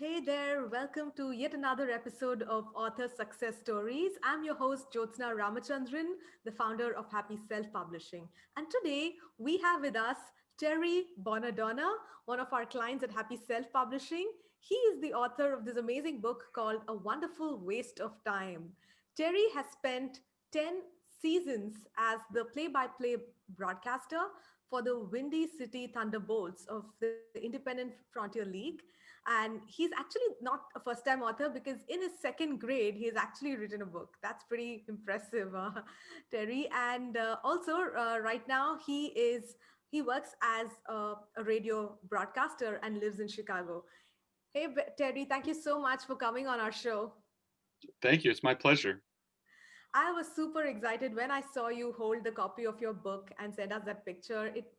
Hey there, welcome to yet another episode of Author Success Stories. I'm your host, Jyotsna Ramachandran, the founder of Happy Self Publishing. And today we have with us Terry Bonadonna, one of our clients at Happy Self Publishing. He is the author of this amazing book called A Wonderful Waste of Time. Terry has spent 10 seasons as the play by play broadcaster for the Windy City Thunderbolts of the Independent Frontier League, and he's actually not a first time author because in his second grade he has actually written a book. That's pretty impressive, Terry. And also right now he works as a radio broadcaster and lives in Chicago. Hey Terry, thank you so much for coming on our show. Thank you. It's my pleasure. I was super excited when I saw you hold the copy of your book and send us that picture. It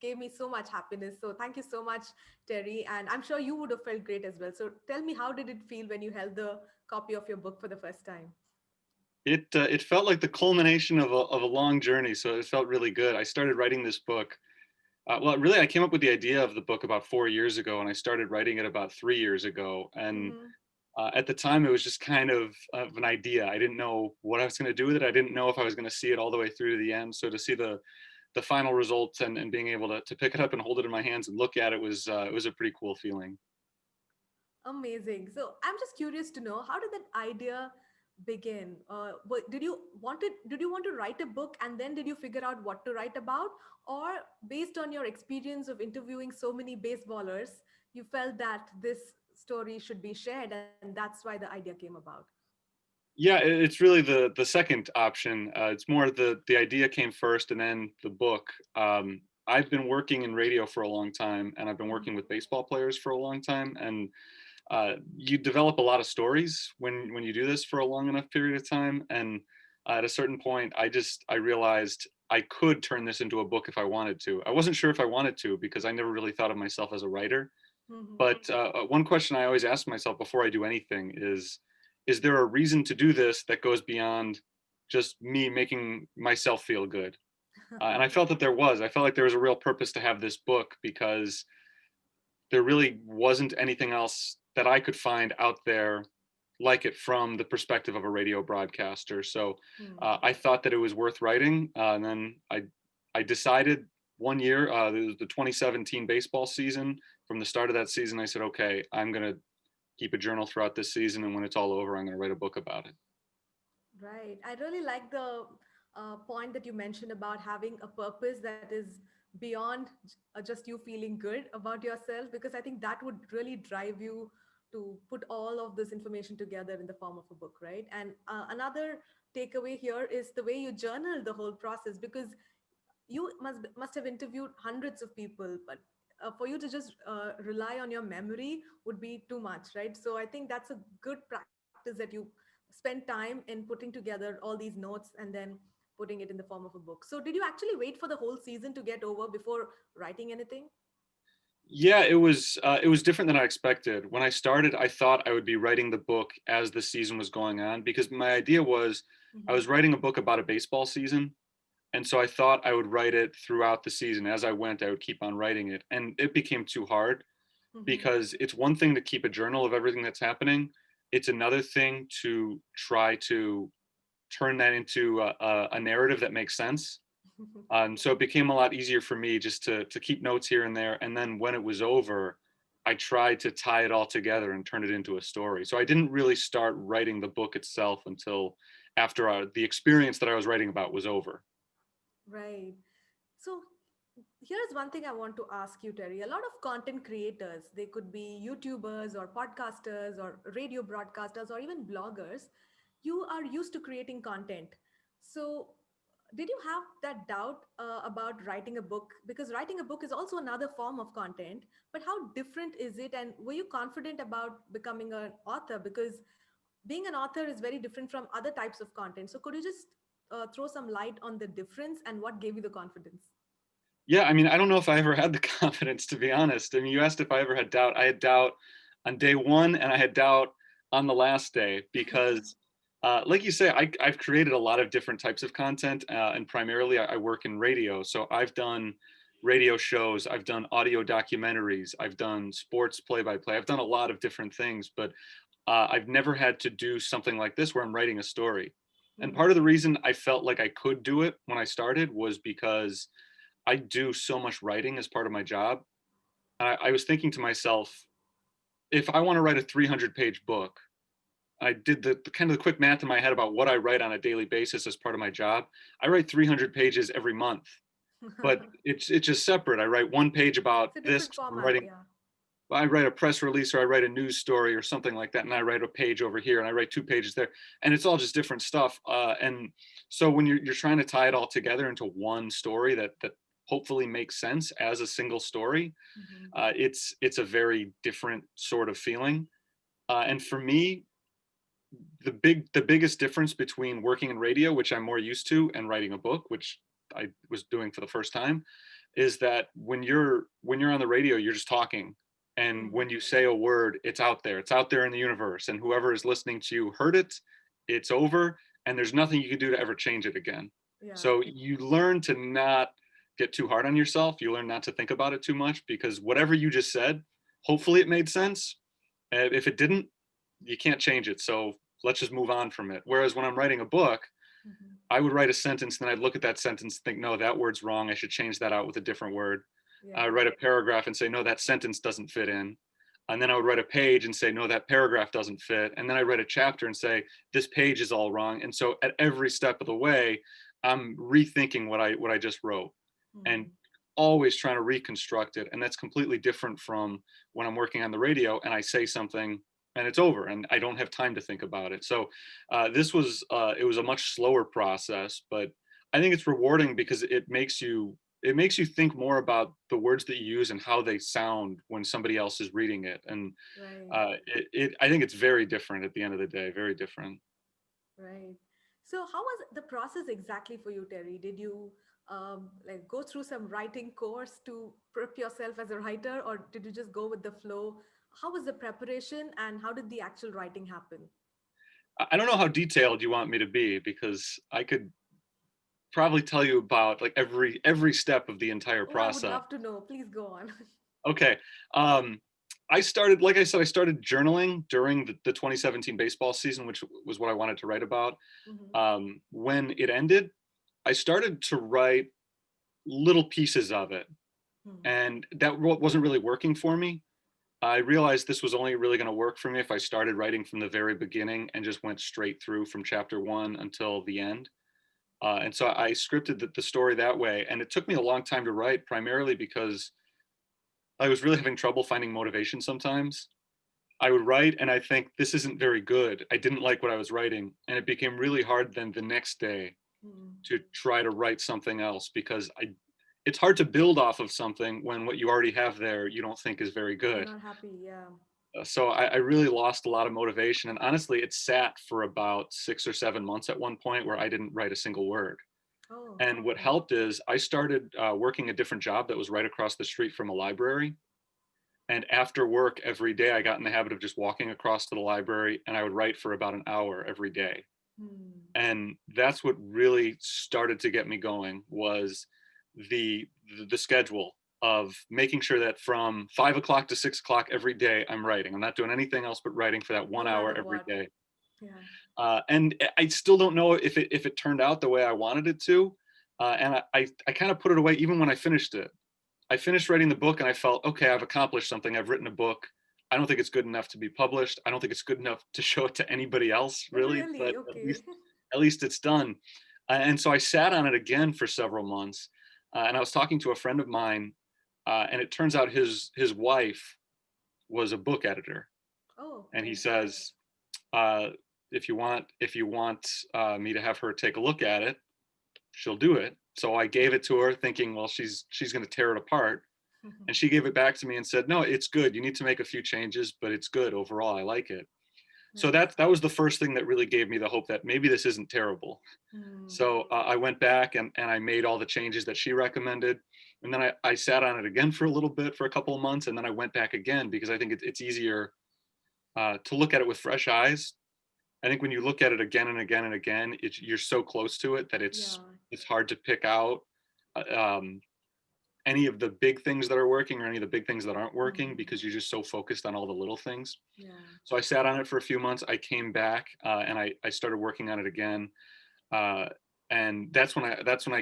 gave me so much happiness. So thank you so much, Terry. And I'm sure you would have felt great as well. So tell me, how did it feel when you held the copy of your book for the first time? It felt like the culmination of a long journey, so it felt really good. I started writing this book. Well, really, I came up with the idea of the book about 4 years ago, and I started writing it about 3 years ago. And Hmm. at the time, it was just kind of an idea. I didn't know what I was going to do with it. I didn't know if I was going to see it all the way through to the end. So to see the final results and being able to pick it up and hold it in my hands and look at it was a pretty cool feeling. Amazing. So I'm just curious to know, how did that idea begin? Did you want to write a book and then did you figure out what to write about, or based on your experience of interviewing so many baseballers, you felt that this story should be shared and that's why the idea came about? Yeah, it's really the second option. It's more the idea came first, and then the book. I've been working in radio for a long time, and I've been Mhm. working with baseball players for a long time, and you develop a lot of stories when you do this for a long enough period of time. And at a certain point, I realized I could turn this into a book if I wanted to. I wasn't sure if I wanted to because I never really thought of myself as a writer. Mhm. But one question I always ask myself before I do anything is there a reason to do this that goes beyond just me making myself feel good? And I felt that there was. I felt like there was a real purpose to have this book because there really wasn't anything else that I could find out there like it from the perspective of a radio broadcaster. So Hmm. I thought that it was worth writing, and then I decided one year, it was the 2017 baseball season. From the start of that season, I said, okay, I'm gonna keep a journal throughout this season, and when it's all over, I'm gonna write a book about it. Right. I really like the point that you mentioned about having a purpose that is beyond just you feeling good about yourself, because I think that would really drive you to put all of this information together in the form of a book, right? And another takeaway here is the way you journal the whole process, because you must have interviewed hundreds of people, but for you to just rely on your memory would be too much, right? So I think that's a good practice that you spend time in putting together all these notes and then putting it in the form of a book. So did you actually wait for the whole season to get over before writing anything? Yeah, it was different than I expected. When I started, I thought I would be writing the book as the season was going on because my idea was I Hmm. was writing a book about a baseball season. And so I thought I would write it throughout the season. As I went, I would keep on writing it. And it became too hard Hmm. because it's one thing to keep a journal of everything that's happening. It's another thing to try to turn that into a narrative that makes sense. So it became a lot easier for me just to keep notes here and there. And then when it was over, I tried to tie it all together and turn it into a story. So I didn't really start writing the book itself until after the experience that I was writing about was over. Right. So here's one thing I want to ask you, Terry. A lot of content creators, they could be YouTubers or podcasters or radio broadcasters or even bloggers, you are used to creating content. So did you have that doubt about writing a book? Because writing a book is also another form of content, but how different is it? And were you confident about becoming an author? Because being an author is very different from other types of content. So could you just throw some light on the difference and what gave you the confidence? Yeah, I mean, I don't know if I ever had the confidence, to be honest. I mean, you asked if I ever had doubt. I had doubt on day one, and I had doubt on the last day because, like you say, I've created a lot of different types of content, and primarily I work in radio. So I've done radio shows, I've done audio documentaries, I've done sports play by play, I've done a lot of different things, but I've never had to do something like this where I'm writing a story. And part of the reason I felt like I could do it when I started was because I do so much writing as part of my job. I was thinking to myself, if I want to write a 300-page book, I did the kind of the quick math in my head about what I write on a daily basis as part of my job. I write 300 pages every month, but it's just separate. I write one page about It's a this. different I'm format, writing yeah. I write a press release or I write a news story or something like that, and I write a page over here and I write 2 pages there, and it's all just different stuff. And so when you're trying to tie it all together into one story that hopefully makes sense as a single story, Hmm. it's a very different sort of feeling. And for me, the biggest difference between working in radio, which I'm more used to, and writing a book, which I was doing for the first time, is that when you're on the radio, you're just talking. And when you say a word, it's out there. It's out there in the universe. And whoever is listening to you heard it, it's over, and there's nothing you can do to ever change it again. Yeah. So you learn to not get too hard on yourself. You learn not to think about it too much because whatever you just said, hopefully it made sense. And if it didn't, you can't change it. So let's just move on from it. Whereas when I'm writing a book, Hmm. I would write a sentence, then I'd look at that sentence, think, no, that word's wrong. I should change that out with a different word. I would Yeah. write a paragraph and say, no, that sentence doesn't fit in. And then I would write a page and say, no, that paragraph doesn't fit. And then I write a chapter and say, this page is all wrong. And so at every step of the way, I'm rethinking what I just wrote and Hmm. always trying to reconstruct it. And that's completely different from when I'm working on the radio and I say something and it's over and I don't have time to think about it. So this was it was a much slower process, but I think it's rewarding because it makes you think more about the words that you use and how they sound when somebody else is reading it. And Right. I think it's very different at the end of the day, very different. Right. So, how was the process exactly for you, Terry? Did you like go through some writing course to prep yourself as a writer, or did you just go with the flow? How was the preparation, and how did the actual writing happen? I don't know how detailed you want me to be because I could probably tell you about like every step of the entire Oh, I would process. love to know. Please go on. Okay. Um, I started, like I said, I started journaling during the 2017 baseball season, which was what I wanted to write about. Hmm. When it ended, I started to write little pieces of it, Hmm. and that wasn't really working for me. I realized this was only really going to work for me if I started writing from the very beginning and just went straight through from chapter one until the end. And so I scripted the story that way. And it took me a long time to write, primarily because I was really having trouble finding motivation sometimes. I would write and I think this isn't very good. I didn't like what I was writing. And it became really hard then the next day Hmm. to try to write something else because it's hard to build off of something when what you already have there you don't think is very You're good. not happy, yeah. So I really lost a lot of motivation. And honestly, it sat for about 6 or 7 months at one point where I didn't write a single word. Oh, And what okay. helped is I started working a different job that was right across the street from a library. And after work every day, I got in the habit of just walking across to the library and I would write for about an hour every day. Hmm. And that's what really started to get me going was the the schedule of making sure that from 5 o'clock to 6 o'clock every day I'm writing. I'm not doing anything else but writing for that one No hour matter every what. day. Yeah. And I still don't know if it turned out the way I wanted it to. And I kind of put it away even when I finished it. I finished writing the book and I felt, okay, I've accomplished something. I've written a book. I don't think it's good enough to be published. I don't think it's good enough to show it to anybody else, really, but Really? at Okay. least at least it's done. And so I sat on it again for several months. And I was talking to a friend of mine, and it turns out his wife was a book editor. Oh, And he okay. says, uh, if you want me to have her take a look at it, she'll do it. So I gave it to her, thinking, well, she's going to tear it apart. And she gave it back to me and said, no, it's good. You need to make a few changes, but it's good overall. I like it. So Nice. that was the first thing that really gave me the hope that maybe this isn't terrible. Hmm. So I went back and I made all the changes that she recommended. And then I sat on it again for a little bit, for a couple of months. And then I went back again because I think it's easier to look at it with fresh eyes. I think when you look at it again and again and again, you're so close to it that it's Yeah. it's hard to pick out. Uh, Um, any of the big things that are working or any of the big things that aren't working, Mm. because you're just so focused on all the little things. Yeah. So I sat on it for a few months. I came back, and I started working on it again. Uh, and that's when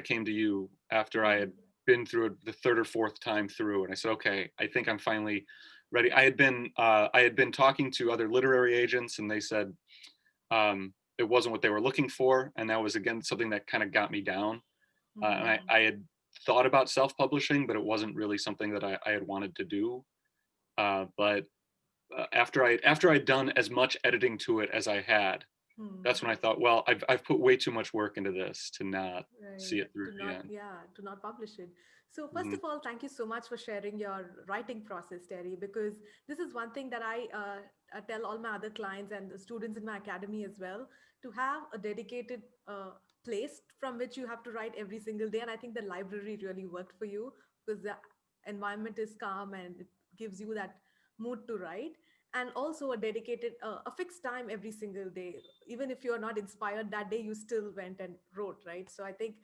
I came to you after I had Mm. been through it the third or fourth time through, and I said, okay, I think I'm finally ready. I had been talking to other literary agents, and they said it wasn't what they were looking for, and that was again something that kind of got me down. And I, Mm. I had thought about self-publishing, but it wasn't really something that I had wanted to do. But after I'd done as much editing to it as I had, Mm. that's when I thought, well, I've put way too much work into this to not see Right. it through To to the not, end. yeah, to not publish it. So, first Hmm. of all, thank you so much for sharing your writing process, Terry, because this is one thing that I tell all my other clients and the students in my academy as well, to have a dedicated place from which you have to write every single day. And I think the library really worked for you because the environment is calm and it gives you that mood to write. And also a dedicated, a fixed time every single day. Even if you're not inspired that day, you still went and wrote, right? So I think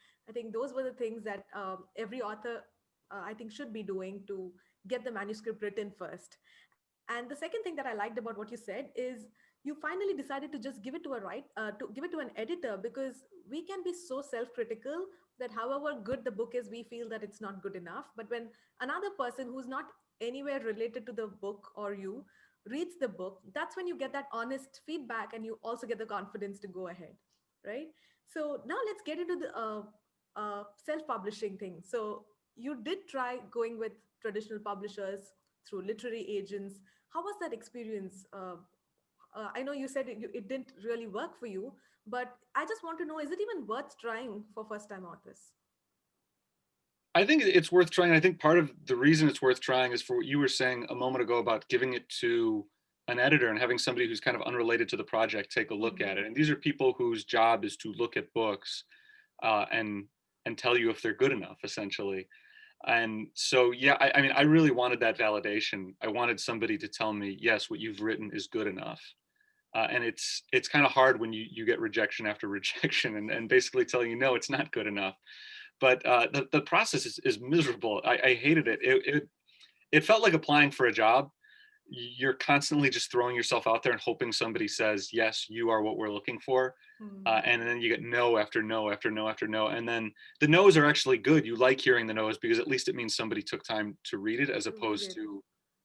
those were the things that every author, I think, should be doing to get the manuscript written first. And the second thing that I liked about what you said is you finally decided to just give it to to give it to an editor, because we can be so self-critical that however good the book is, we feel that it's not good enough. But when another person who's not anywhere related to the book or you reads the book, that's when you get that honest feedback and you also get the confidence to go ahead, right? So now let's get into the self-publishing thing. So you did try going with traditional publishers through literary agents. How was that experience? I know you said it didn't really work for you, but I just want to know, is it even worth trying for first-time authors? I think it's worth trying. I think part of the reason it's worth trying is for what you were saying a moment ago about giving it to an editor and having somebody who's kind of unrelated to the project take a look Hmm. at it. And these are people whose job is to look at books, and tell you if they're good enough, essentially. And so, yeah, I mean, I really wanted that validation. I wanted somebody to tell me, yes, what you've written is good enough. And it's kind of hard when you get rejection after rejection, and basically telling you, no, it's not good enough. But the process is miserable. I hated it. It felt like applying for a job. You're constantly just throwing yourself out there and hoping somebody says, yes, you are what we're looking for. Hmm. And then you get no after no after no after no. And then the no's are actually good. You like hearing the no's because at least it means somebody took time to read it, as To read opposed it. to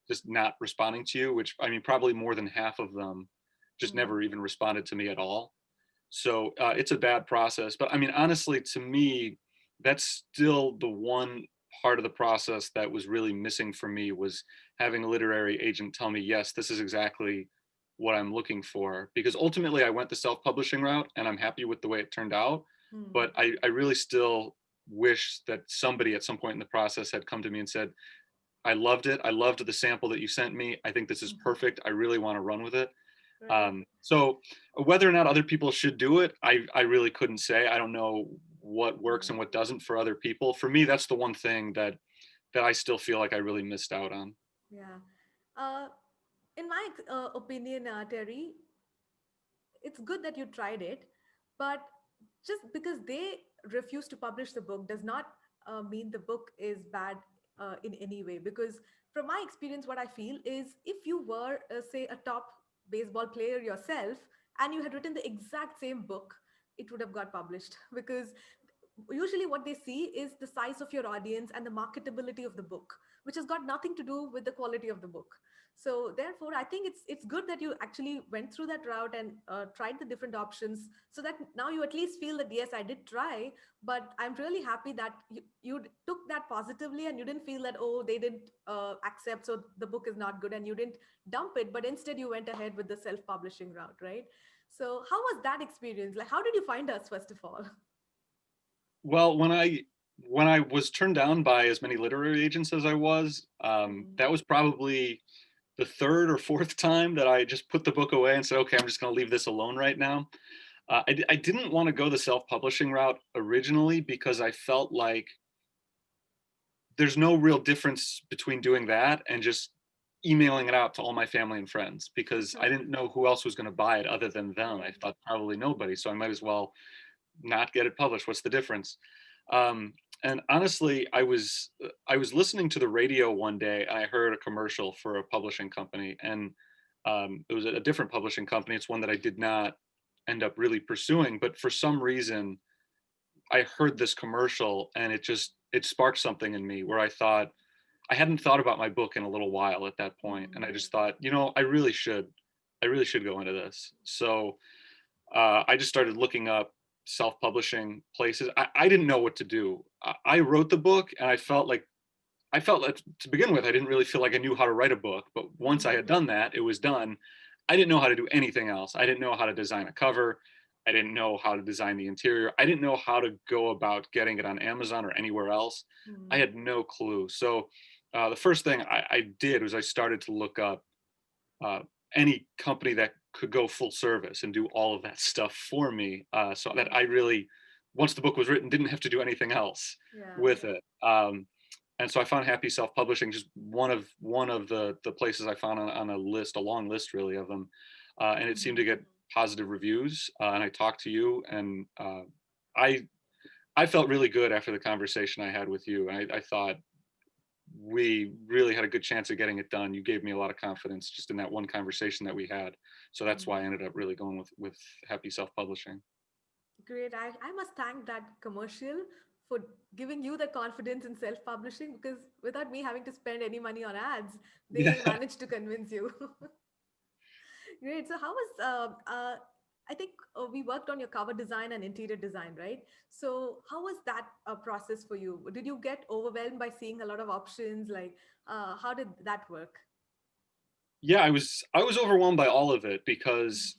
just not responding to you, which I mean, probably more than half of them just Hmm. never even responded to me at all. So it's a bad process. But I mean, honestly, to me, that's still the one part of the process that was really missing for me, was having a literary agent tell me, yes, this is exactly what I'm looking for. Because ultimately, I went the self-publishing route, and I'm happy with the way it turned out. Hmm. But I really still wish that somebody at some point in the process had come to me and said, I loved it. I loved the sample that you sent me. I think this is perfect. I really want to run with it. Right. So whether or not other people should do it, I really couldn't say. I don't know what works and Hmm. what doesn't for other people. For me, that's the one thing that I still feel like I really missed out on. Yeah. Uh, in my opinion, Terry, it's good that you tried it, but just because they refuse to publish the book does not mean the book is bad in any way. Because from my experience, what I feel is, if you were, say, a top baseball player yourself and you had written the exact same book, it would have got published. Because usually what they see is the size of your audience and the marketability of the book, which has got nothing to do with the quality of the book. So therefore, I think it's good that you actually went through that route and tried the different options, so that now you at least feel that, yes, I did try. But I'm really happy that you took that positively, and you didn't feel that, oh, they didn't accept, so the book is not good, and you didn't dump it, but instead you went ahead with the self-publishing route, right? So how was that experience? Like, how did you find us, first of all? Well, when I was turned down by as many literary agents as I was, Hmm. that was probably the third or fourth time that I just put the book away and said, okay, I'm just going to leave this alone right now. I didn't want to go the self-publishing route originally because I felt like there's no real difference between doing that and just emailing it out to all my family and friends, because I didn't know who else was going to buy it other than them. I Right. thought probably nobody, so I might as well not get it published. What's the difference? And honestly, I was listening to the radio one day, and I heard a commercial for a publishing company, and it was a different publishing company. It's one that I did not end up really pursuing, but for some reason, I heard this commercial, and it sparked something in me where I thought I hadn't thought about my book in a little while at that point, and I Mm. just thought, I really should go into this. So I just started looking up self-publishing places. I didn't know what to do. I wrote the book, and I felt like to begin with, I didn't really feel like I knew how to write a book. But once I had Mhm. done that, it was done. I didn't know how to do anything else. I didn't know how to design a cover. I didn't know how to design the interior. I didn't know how to go about getting it on Amazon or anywhere else. I Mm. had no clue. So the first thing I did was I started to look up uh, any company that could go full service and do all of that stuff for me, so that I really, once the book was written, didn't have to do anything else Yeah. with it. And so I found Happy Self Publishing, just one of the places I found on a list, a long list really of them, and it seemed to Mhm. get positive reviews. And I talked to you, and I I felt really good after the conversation I had with you. And I thought we really had a good chance of getting it done. You gave me a lot of confidence just in that one conversation that we had. So that's why I Mhm. ended up really going with Happy Self Publishing. Great. I must thank that commercial for giving you the confidence in self publishing because without me having to spend any money on ads, they Yeah. managed to convince you. Great. So, how was, I think we worked on your cover design and interior design, right? So, how was that process for you? Did you get overwhelmed by seeing a lot of options? Like, how did that work? Yeah, I was overwhelmed by all of it because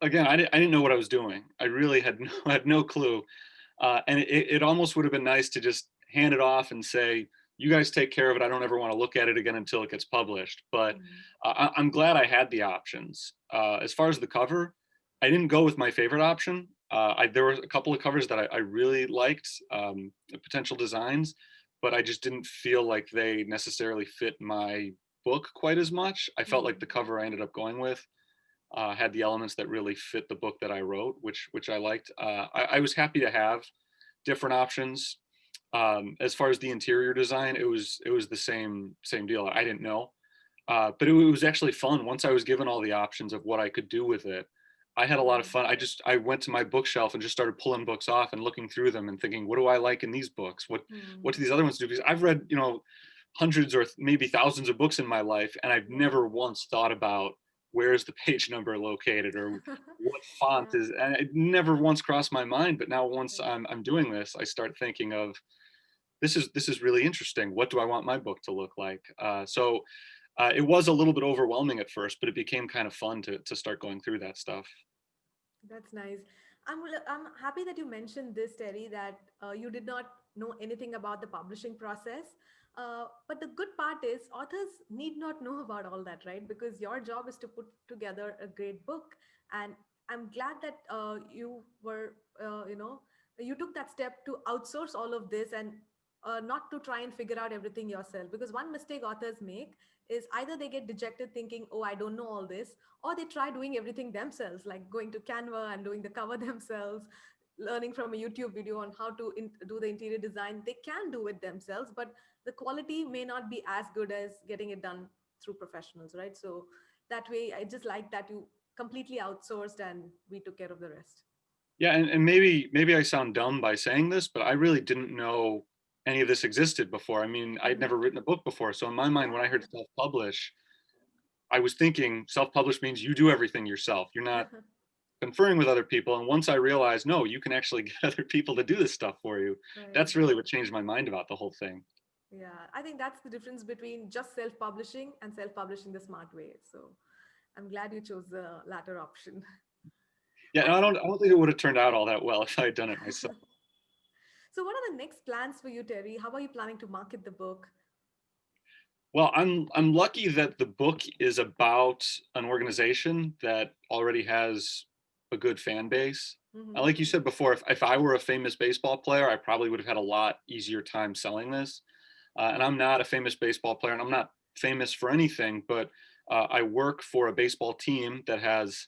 again, I didn't know what I was doing. I really had no, had no clue. And it almost would have been nice to just hand it off and say, you guys take care of it. I don't ever want to look at it again until it gets published. But Mm. I'm glad I had the options. As far as the cover, I didn't go with my favorite option. There were a couple of covers that I really liked, potential designs, but I just didn't feel like they necessarily fit my book quite as much. I felt like the Mm. cover I ended up going with had the elements that really fit the book that I wrote, which I liked. I was happy to have different options. As far as the interior design, it was the same deal. I didn't know, but it was actually fun once I was given all the options of what I could do with it. I had a lot of Mm. fun. I went to my bookshelf and just started pulling books off and looking through them and thinking, what do I like in these books? What do Mm. these other ones do? Because I've read hundreds or maybe thousands of books in my life, and I've Yeah. never once thought about where's the page number located or what font Yeah. is, and it never once crossed my mind. But now once Right. I'm doing this, I start thinking of this is really interesting. What do I want my book to look like? It was a little bit overwhelming at first, but it became kind of fun to start going through that stuff. That's nice. I'm happy that you mentioned this, Terry, that you did not know anything about the publishing process. But the good part is authors need not know about all that, right? Because your job is to put together a great book. And I'm glad that you took that step to outsource all of this and not to try and figure out everything yourself. Because one mistake authors make is either they get dejected thinking, oh, I don't know all this, or they try doing everything themselves, like going to Canva and doing the cover themselves, learning from a YouTube video on how to do the interior design. They can do it themselves, but the quality may not be as good as getting it done through professionals, right? So that way, I just like that you completely outsourced and we took care of the rest. Yeah, and maybe I sound dumb by saying this, but I really didn't know any of this existed before. I mean, I'd Hmm. never written a book before, so in my mind, when I heard Yeah. self-publish, I was thinking self-publish means you do everything yourself. You're not conferring with other people. And once I realized, no, you can actually get other people to do this stuff for you. Right. That's really what changed my mind about the whole thing. Yeah, I think that's the difference between just self-publishing and self-publishing the smart way. So I'm glad you chose the latter option. Yeah, and And I don't think it would have turned out all that well if I had done it myself. so, what are the next plans for you, Terry? How are you planning to market the book? Well, I'm lucky that the book is about an organization that already has a good fan base. Hmm. Like you said before, if I were a famous baseball player, I probably would have had a lot easier time selling this. And I'm not a famous baseball player, and I'm not famous for anything, but I work for a baseball team that has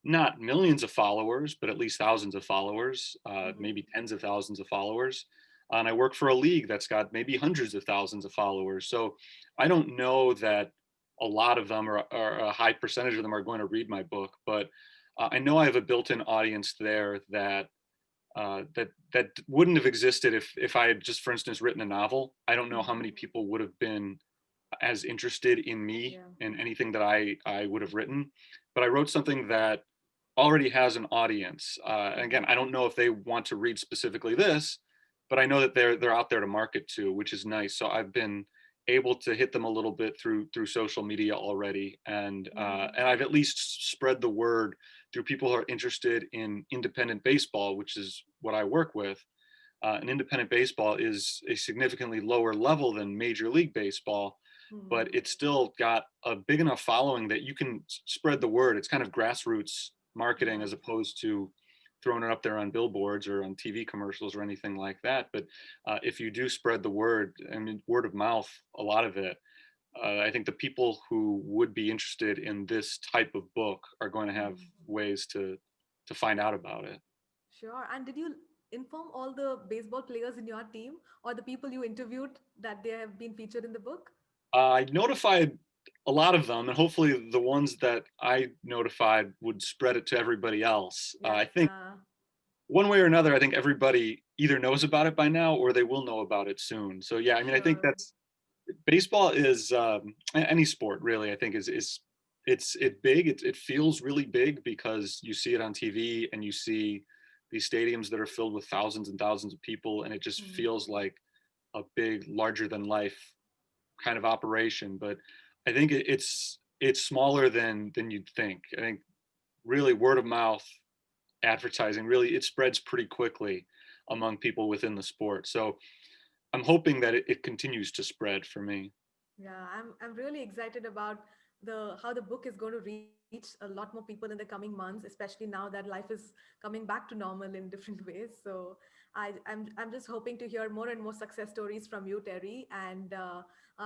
not millions of followers, but at least thousands of followers, Hmm. maybe tens of thousands of followers. and I work for a league that's got maybe hundreds of thousands of followers. So I don't know that a lot of them or a high percentage of them are going to read my book, but I know I have a built-in audience there that wouldn't have existed if I had just, for instance, written a novel. I don't know how many Mhm. people would have been as interested in me Yeah. and anything that I would have written, but I wrote something that already has an audience. And again, I Mhm. don't know if they want to read specifically this, but I know that they're out there to market to, which is nice. So I've been able to hit them a little bit through social media already, and Mhm. I've at least spread the word through people who are interested in independent baseball, which is what I work with. And independent baseball is a significantly lower level than Major League Baseball, but Mhm. it's still got a big enough following that you can spread the word. It's kind of grassroots marketing Right. as opposed to throwing it up there on billboards or on TV commercials or anything like that. But if you do spread the word, I mean, word of mouth, a lot of it, I think the people who would be interested in this type of book are going to have Mhm. ways to find out about it. Sure. And did you inform all the baseball players in your team or the people you interviewed that they have been featured in the book? I notified a lot of them, and hopefully the ones that I notified would spread it to everybody else. I think Yeah. one way or another, I think everybody either knows about it by now or they will know about it soon. So yeah, I mean, I think Sure. that's baseball is any sport really. I think is it's big. It feels really big because you see it on TV and you see these stadiums that are filled with thousands and thousands of people, and it just Mhm. feels like a big, larger than life kind of operation. But I think it's smaller than you'd think. I think really word of mouth advertising really it spreads pretty quickly among people within the sport. So I'm hoping that it continues to spread for me. Yeah, I'm really excited about the how the book is going to reach a lot more people in the coming months, especially now that life is coming back to normal in different ways. So I'm just hoping to hear more and more success stories from you, Terry. And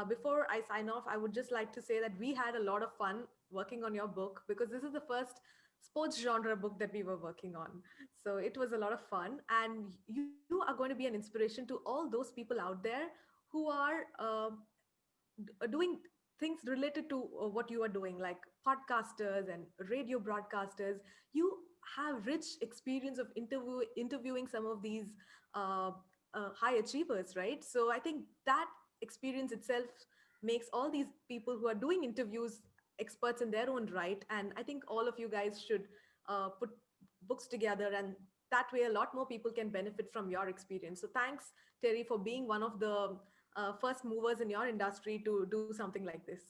before I sign off, I would just like to say that we had a lot of fun working on your book because this is the first sports genre book that we were working on. So it was a lot of fun, and you are going to be an inspiration to all those people out there who are doing things related to what you are doing, like podcasters and radio broadcasters. You have rich experience of interviewing some of these uh, high achievers, right? So I think that experience itself makes all these people who are doing interviews experts in their own right. And I think all of you guys should put books together, and that way a lot more people can benefit from your experience. So thanks, Terry, for being one of the first movers in your industry to do something like this.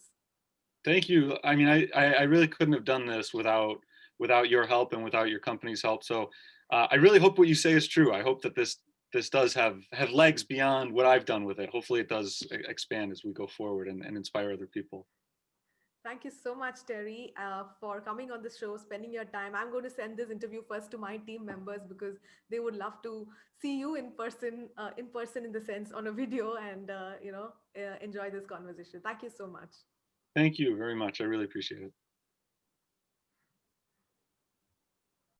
Thank you. I mean, I really couldn't have done this without your help and without your company's help. So I really hope what you say is true. I hope that this does have legs beyond what I've done with it. Hopefully, it does expand as we go forward and inspire other people. Thank you so much, Terry, for coming on the show, spending your time. I'm going to send this interview first to my team members because they would love to see you in person in the sense on a video, and enjoy this conversation. Thank you so much. Thank you very much. I really appreciate it.